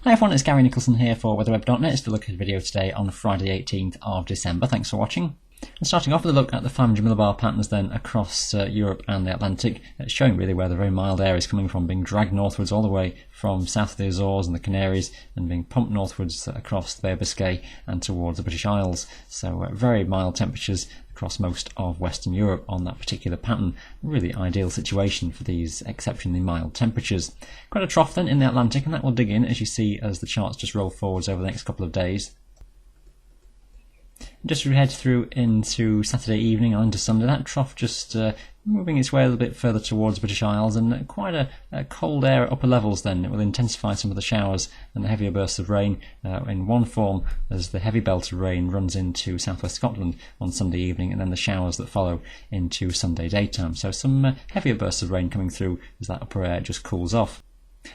Hi everyone, it's Gary Nicholson here for weatherweb.net. It's the look ahead video today on Friday 18th of December. Thanks for watching. And starting off with a look at the 500 millibar patterns then across Europe and the Atlantic, showing really where the very mild air is coming from, being dragged northwards all the way from south of the Azores and the Canaries and being pumped northwards across the Bay of Biscay and towards the British Isles. So very mild temperatures across most of Western Europe on that particular pattern. Really ideal situation for these exceptionally mild temperatures. Quite a trough then in the Atlantic, and that will dig in as you see as the charts just roll forwards over the next couple of days. Just as we head through into Saturday evening and into Sunday, that trough just moving its way a little bit further towards the British Isles, and quite a cold air at upper levels then. It will intensify some of the showers and the heavier bursts of rain in one form as the heavy belt of rain runs into southwest Scotland on Sunday evening, and then the showers that follow into Sunday daytime. So some heavier bursts of rain coming through as that upper air just cools off.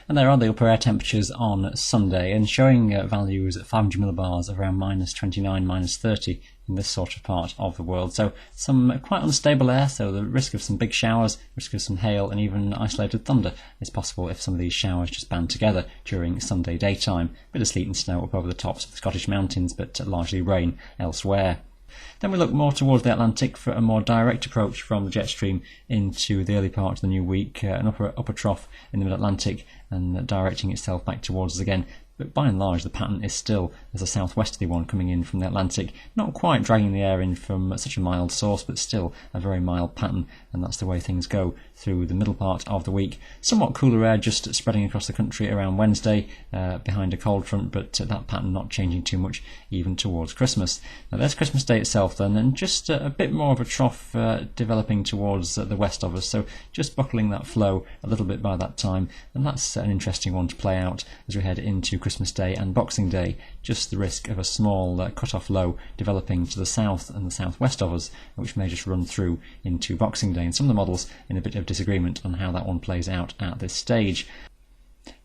And there are the upper air temperatures on Sunday, and showing values at 500 millibars of around -29, -30 in this sort of part of the world. So some quite unstable air, so the risk of some big showers, risk of some hail and even isolated thunder is possible if some of these showers just band together during Sunday daytime. Bit of sleet and snow up over the tops of the Scottish mountains, but largely rain elsewhere. Then we look more towards the Atlantic for a more direct approach from the jet stream into the early part of the new week, an upper trough in the mid-Atlantic and directing itself back towards us again. But by and large the pattern is still as a southwesterly one coming in from the Atlantic, not quite dragging the air in from such a mild source, but still a very mild pattern, and that's the way things go through the middle part of the week. Somewhat cooler air just spreading across the country around Wednesday behind a cold front, but that pattern not changing too much even towards Christmas. Now there's Christmas Day itself then, and just a bit more of a trough developing towards the west of us, so just buckling that flow a little bit by that time, and that's an interesting one to play out as we head into Christmas Day and Boxing Day. Just the risk of a small cut-off low developing to the south and the southwest of us, which may just run through into Boxing Day, and some of the models in a bit of disagreement on how that one plays out at this stage.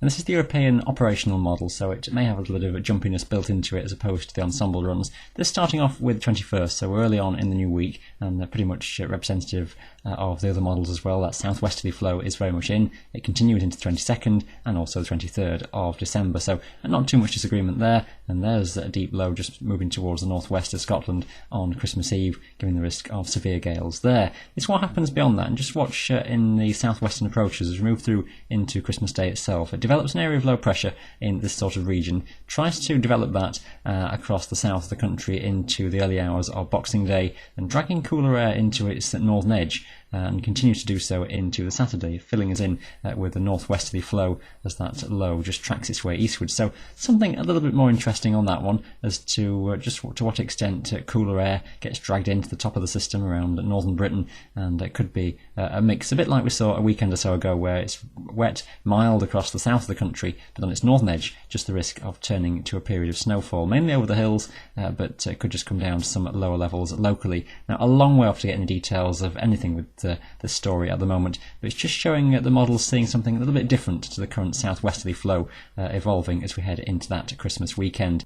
And this is the European operational model, so it may have a little bit of a jumpiness built into it as opposed to the ensemble runs. This starting off with 21st, so we're early on in the new week, and they're pretty much representative of the other models as well. That southwesterly flow is very much in. It continues into the 22nd and also the 23rd of December, so not too much disagreement there. And there's a deep low just moving towards the northwest of Scotland on Christmas Eve, giving the risk of severe gales there. It's what happens beyond that, and just watch in the southwestern approaches as we move through into Christmas Day itself. It develops an area of low pressure in this sort of region, tries to develop that across the south of the country into the early hours of Boxing Day, and dragging cooler air into its northern edge, and continue to do so into the Saturday, filling us in with a northwesterly flow as that low just tracks its way eastward. So something a little bit more interesting on that one as to just to what extent cooler air gets dragged into the top of the system around northern Britain, and it could be a mix, a bit like we saw a weekend or so ago, where it's wet, mild across the south of the country, but on its northern edge, just the risk of turning to a period of snowfall, mainly over the hills, but it could just come down to some lower levels locally. Now, a long way off to get any details of anything with the story at the moment, but it's just showing the models seeing something a little bit different to the current southwesterly flow evolving as we head into that Christmas weekend.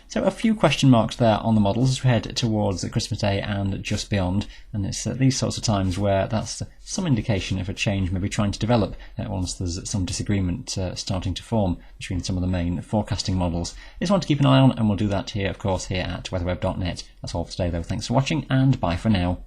So a few question marks there on the models as we head towards Christmas Day and just beyond, and it's these sorts of times where that's some indication of a change maybe trying to develop once there's some disagreement starting to form between some of the main forecasting models. It's one to keep an eye on, and we'll do that here, of course, here at weatherweb.net. That's all for today though. Thanks for watching, and bye for now.